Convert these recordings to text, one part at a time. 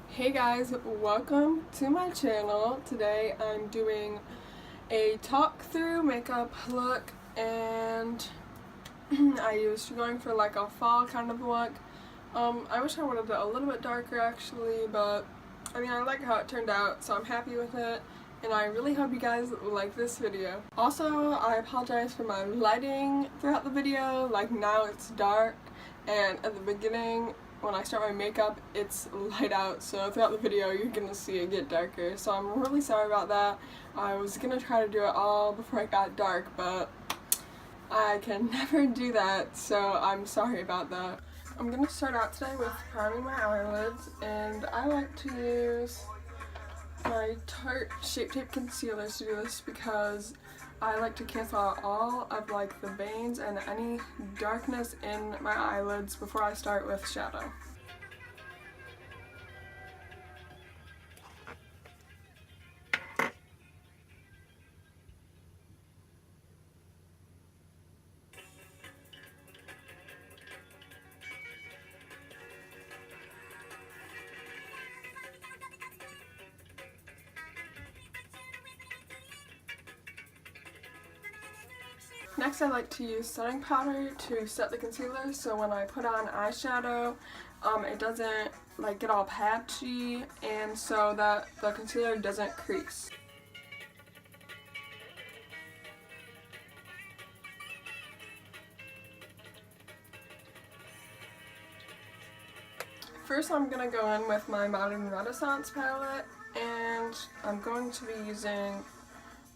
Hey guys, welcome to my channel. Today I'm doing a talk through makeup look, and I used going for like a fall kind of look. I wish I would have done a little bit darker actually, but I mean I like how it turned out, so I'm happy with it, and I really hope you guys like this video. Also, I apologize for my lighting throughout the video. Like now it's dark, and at the beginning when I start my makeup it's light out, so throughout the video you're gonna see it get darker, so I'm really sorry about that. I was gonna try to do it all before it got dark, but I can never do that, so I'm sorry about that. I'm gonna start out today with priming my eyelids, and I like to use my Tarte Shape Tape concealers to do this because I like to cancel out all of like the veins and any darkness in my eyelids before I start with shadow. Next, I like to use setting powder to set the concealer, so when I put on eyeshadow, it doesn't like get all patchy, and so that the concealer doesn't crease. First, I'm going to go in with my Modern Renaissance palette, and I'm going to be using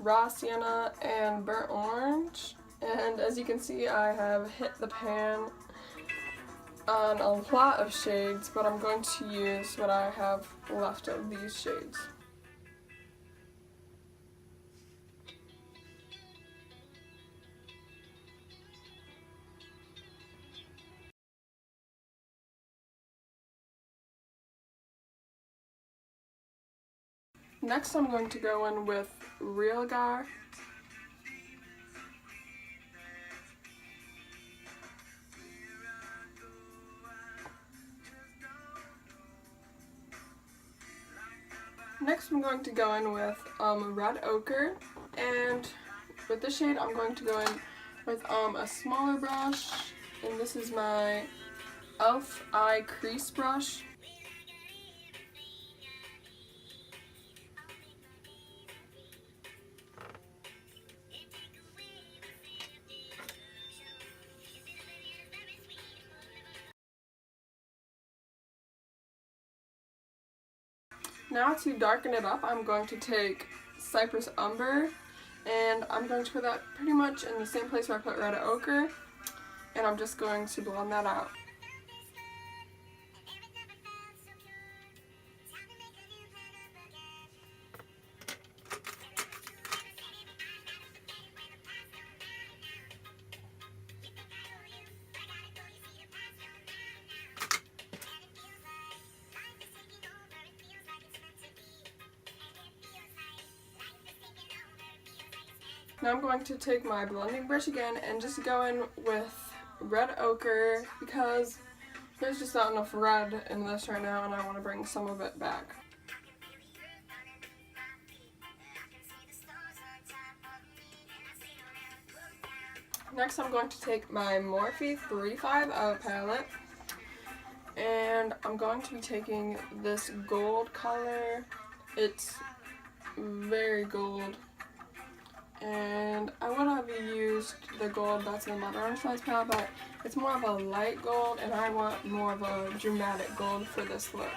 Raw Sienna and Burnt Orange. And as you can see, I have hit the pan on a lot of shades, but I'm going to use what I have left of these shades. Next, I'm going to go in with Real Gar. Next, I'm going to go in with Red Ochre, and with this shade, I'm going to go in with a smaller brush, and this is my e.l.f. Eye Crease Brush. Now to darken it up, I'm going to take Cypress Umber, and I'm going to put that pretty much in the same place where I put Red Ochre, and I'm just going to blend that out. Now I'm going to take my blending brush again and just go in with Red Ochre because there's just not enough red in this right now, and I want to bring some of it back. Next, I'm going to take my Morphe 350 palette, and I'm going to be taking this gold color. It's very gold, and I would have used the gold that's in my Renaissance palette, but it's more of a light gold, and I want more of a dramatic gold for this look.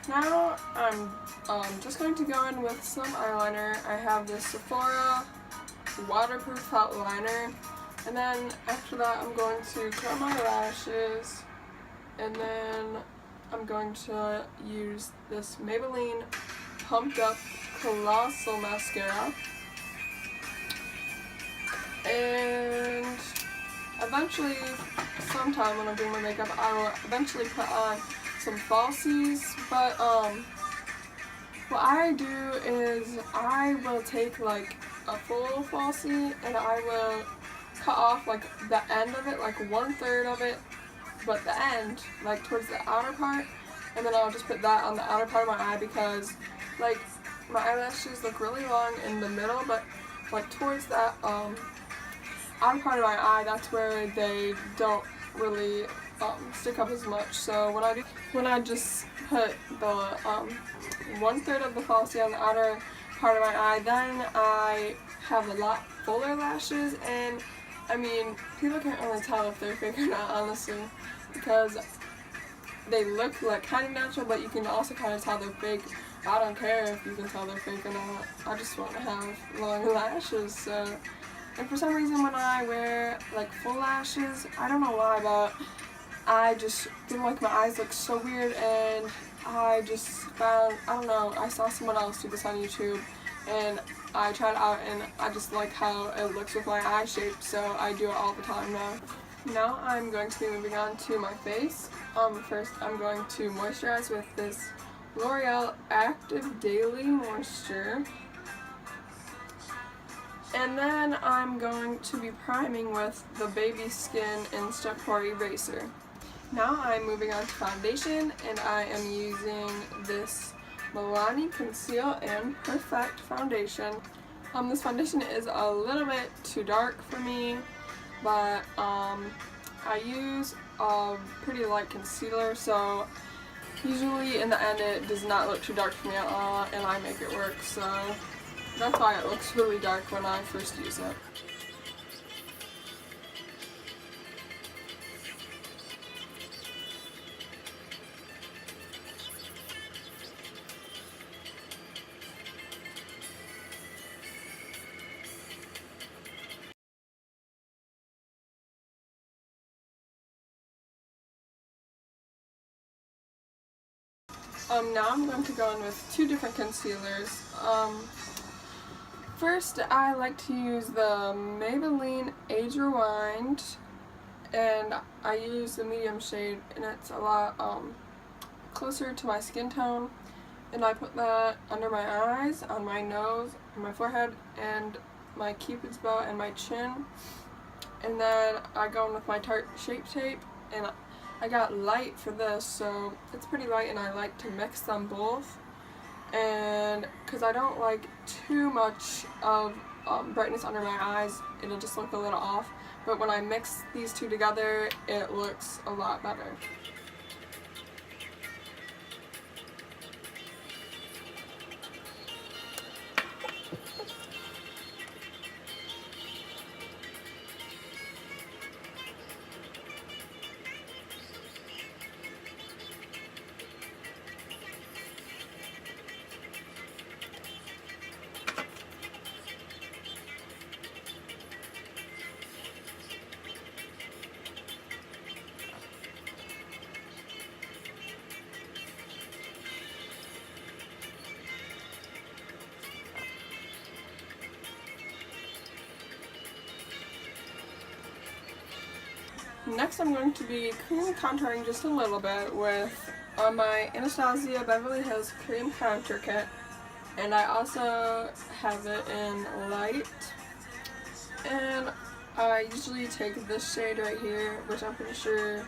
Now I'm just going to go in with some eyeliner. I have this Sephora waterproof felt liner, and then after that I'm going to curl my lashes, and then I'm going to use this Maybelline Pumped Up Colossal Mascara. And eventually, sometime when I'm doing my makeup, I will eventually put on some falsies, but what I do is I will take like a full falsie and I will cut off like the end of it, like 1/3 of it, but the end, like towards the outer part, and then I'll just put that on the outer part of my eye because like my eyelashes look really long in the middle, but like towards that outer part of my eye, that's where they don't really stick up as much. So when I just put the 1/3 of the falsie on the outer part of my eye, then I have a lot fuller lashes, and I mean, people can't really tell if they're fake or not, honestly, because they look like kind of natural, but you can also kind of tell they're fake. I don't care if you can tell they're fake or not. I just want to have long lashes. So, and for some reason, when I wear like full lashes, I don't know why, but I just feel like my eyes look so weird, and I just found, I don't know, I saw someone else do this on YouTube, and I tried it out, and I just like how it looks with my eye shape, so I do it all the time now. Now I'm going to be moving on to my face. First I'm going to moisturize with this L'Oreal Active Daily Moisture. And then I'm going to be priming with the Baby Skin Insta-Pore Eraser. Now I'm moving on to foundation, and I am using this Milani Conceal and Perfect foundation. This foundation is a little bit too dark for me, but I use a pretty light concealer, so usually in the end it does not look too dark for me at all, and I make it work, so that's why it looks really dark when I first use it. Now I'm going to go in with two different concealers. First, I like to use the Maybelline Age Rewind, and I use the medium shade, and it's a lot closer to my skin tone. And I put that under my eyes, on my nose, on my forehead, and my cupid's bow and my chin. And then I go in with my Tarte Shape Tape, and I got light for this, so it's pretty light, and I like to mix them both. And because I don't like too much of brightness under my eyes, it'll just look a little off. But when I mix these two together, it looks a lot better. Next, I'm going to be cream contouring just a little bit with my Anastasia Beverly Hills Cream Contour Kit, and I also have it in light. And I usually take this shade right here, which I'm pretty sure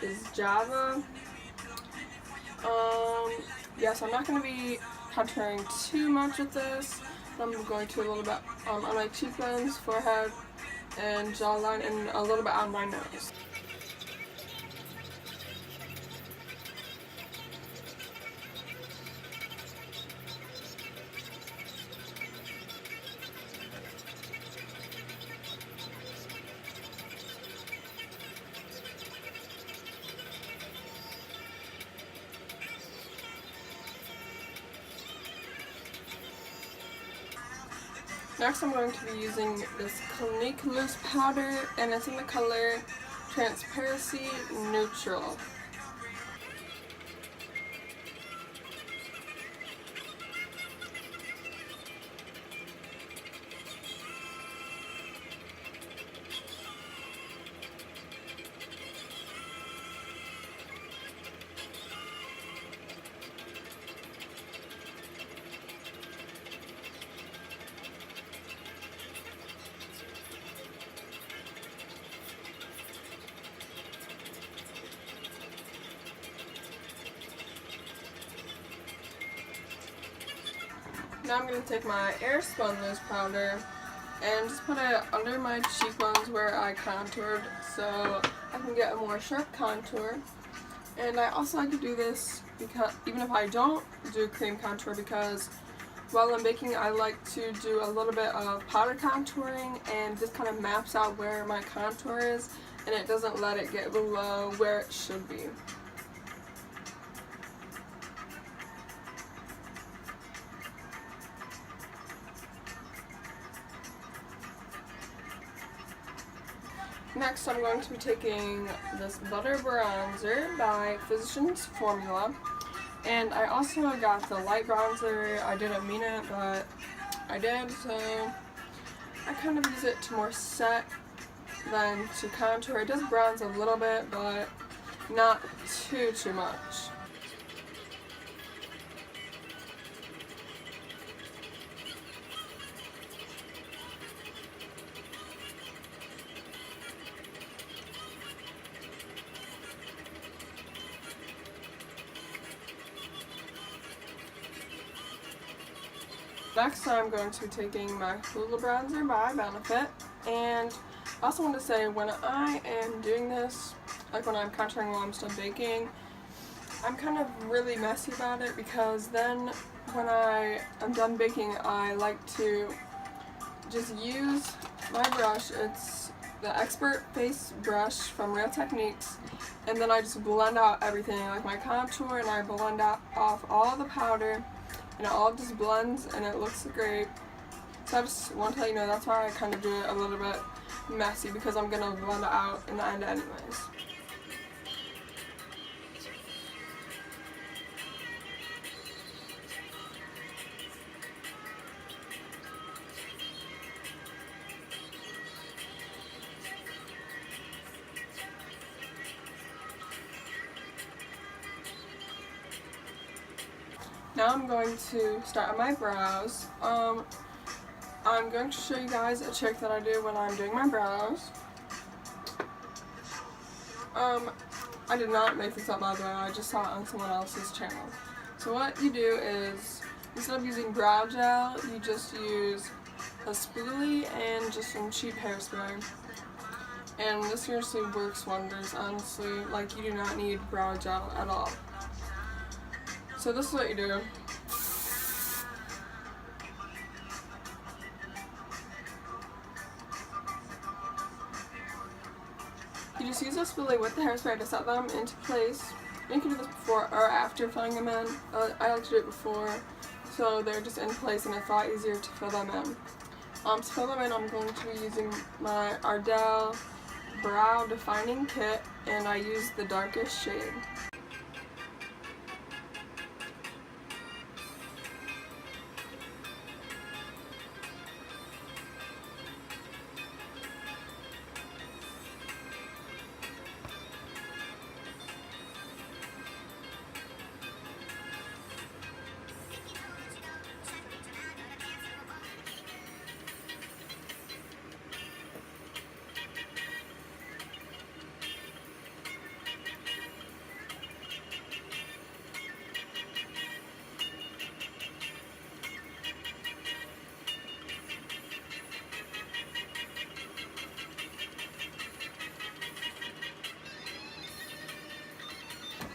is Java. Yeah, so I'm not going to be contouring too much with this. I'm going to a little bit on my cheekbones, forehead, and jawline, and a little bit on my nose. Next, I'm going to be using this Clinique Loose Powder, and it's in the color Transparency Neutral. Now I'm going to take my Air Spun Loose powder and just put it under my cheekbones where I contoured so I can get a more sharp contour. And I also like to do this because even if I don't do cream contour, because while I'm baking I like to do a little bit of powder contouring, and this kind of maps out where my contour is and it doesn't let it get below where it should be. Next, I'm going to be taking this Butter Bronzer by Physicians Formula. And I also got the light bronzer. I didn't mean it, but I did, so I kind of use it to more set than to contour. It does bronze a little bit, but not too much. Next, I'm going to be taking my Hoola Bronzer by Benefit, and I also want to say when I am doing this, like when I'm contouring while I'm still baking, I'm kind of really messy about it, because then when I'm done baking I like to just use my brush. It's the Expert Face Brush from Real Techniques, and then I just blend out everything, like my contour, and I blend out off all the powder. And it all just blends and it looks great. So I just want to let you know that's why I kind of do it a little bit messy, because I'm going to blend it out in the end anyways. Now I'm going to start on my brows. I'm going to show you guys a trick that I do when I'm doing my brows. I did not make this up, by the way, I just saw it on someone else's channel. So what you do is, instead of using brow gel, you just use a spoolie and just some cheap hairspray. And this seriously works wonders, honestly. Like, you do not need brow gel at all. So this is what you do. You just use a spoolie with the hairspray to set them into place. And you can do this before or after filling them in. I like to do it before, so they're just in place and it's a lot easier to fill them in. To fill them in, I'm going to be using my Ardell Brow Defining Kit, and I use the darkest shade.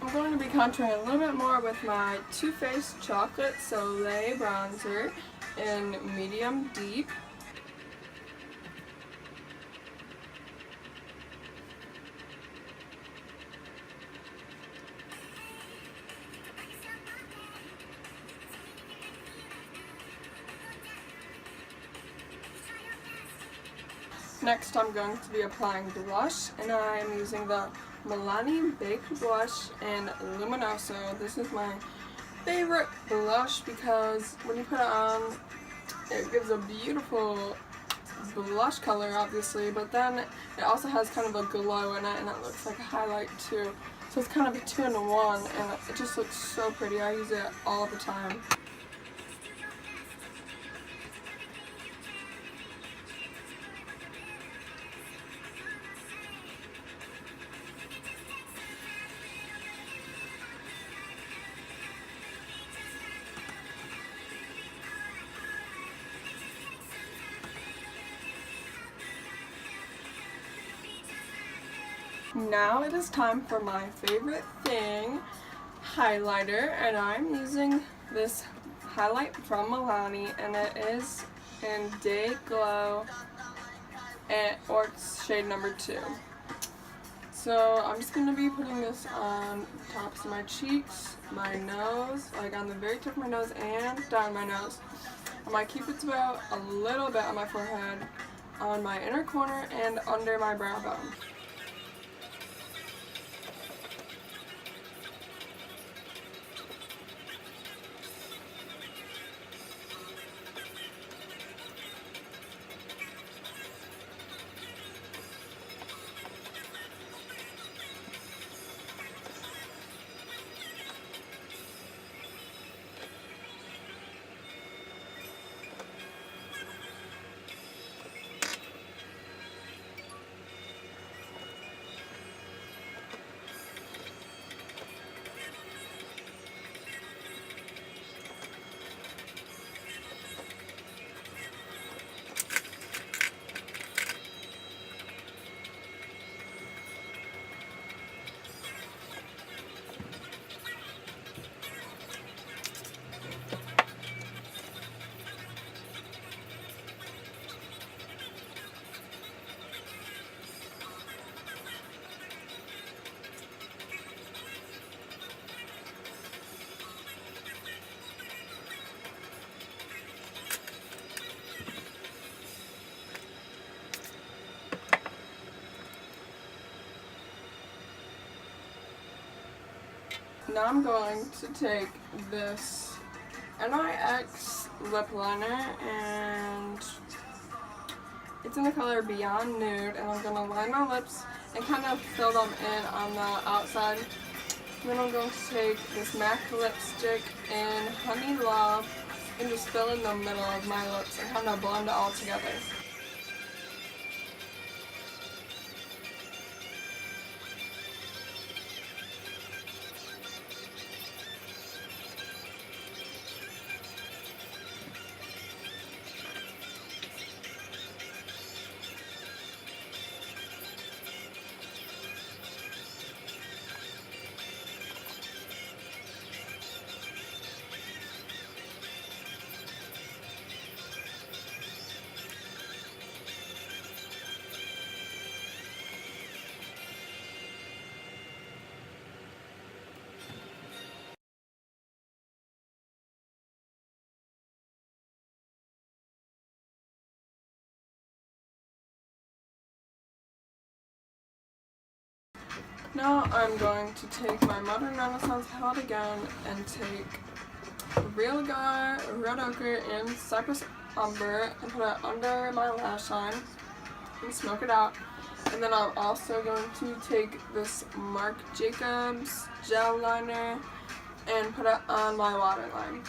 I'm going to be contouring a little bit more with my Too Faced Chocolate Soleil Bronzer in Medium Deep. Next, I'm going to be applying blush, and I am using the Milani Baked Blush in Luminoso. This is my favorite blush because when you put it on, it gives a beautiful blush color, obviously, but then it also has kind of a glow in it, and it looks like a highlight too. So it's kind of a 2-in-1, and it just looks so pretty. I use it all the time. now it is time for my favorite thing, highlighter, and I'm using this highlight from Milani, and it is in Day Glow, or it's shade number 2. So I'm just going to be putting this on tops of my cheeks, my nose, like on the very tip of my nose and down my nose, on my cupid's bow, a little bit on my forehead, on my inner corner, and under my brow bone. Now I'm going to take this NYX lip liner, and it's in the color Beyond Nude, and I'm going to line my lips and kind of fill them in on the outside. And then I'm going to take this MAC lipstick in Honey Love and just fill in the middle of my lips and kind of blend it all together. Now I'm going to take my Modern Renaissance palette again and take Real Gar, Red Ochre, and Cypress Umber and put it under my lash line and smoke it out. And then I'm also going to take this Marc Jacobs gel liner and put it on my waterline.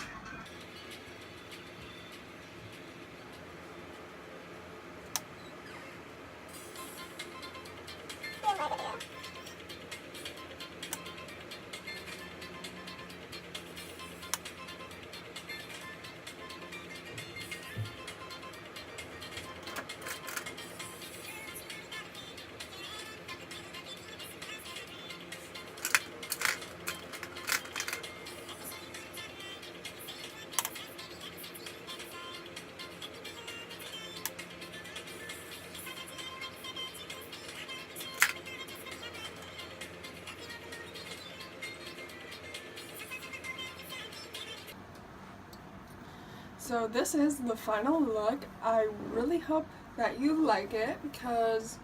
So this is the final look. I really hope that you like it because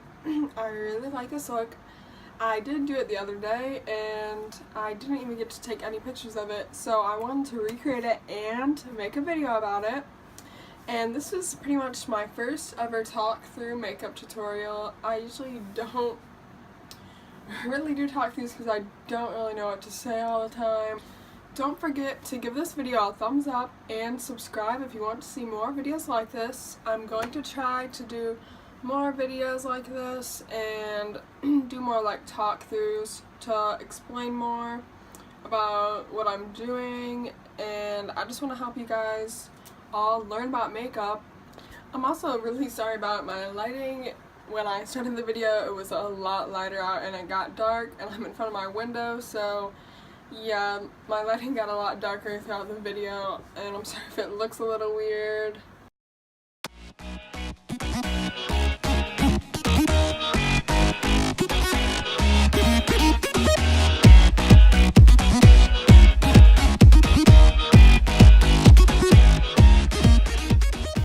I really like this look. I did do it the other day and I didn't even get to take any pictures of it, so I wanted to recreate it and make a video about it. And this is pretty much my first ever talk through makeup tutorial. I usually don't really do talk throughs because I don't really know what to say all the time. Don't forget to give this video a thumbs up and subscribe if you want to see more videos like this. I'm going to try to do more videos like this and do more like talk throughs to explain more about what I'm doing, and I just want to help you guys all learn about makeup. I'm also really sorry about my lighting when I started the video it was a lot lighter out and it got dark, and I'm in front of my window, so yeah, my lighting got a lot darker throughout the video, and I'm sorry if it looks a little weird.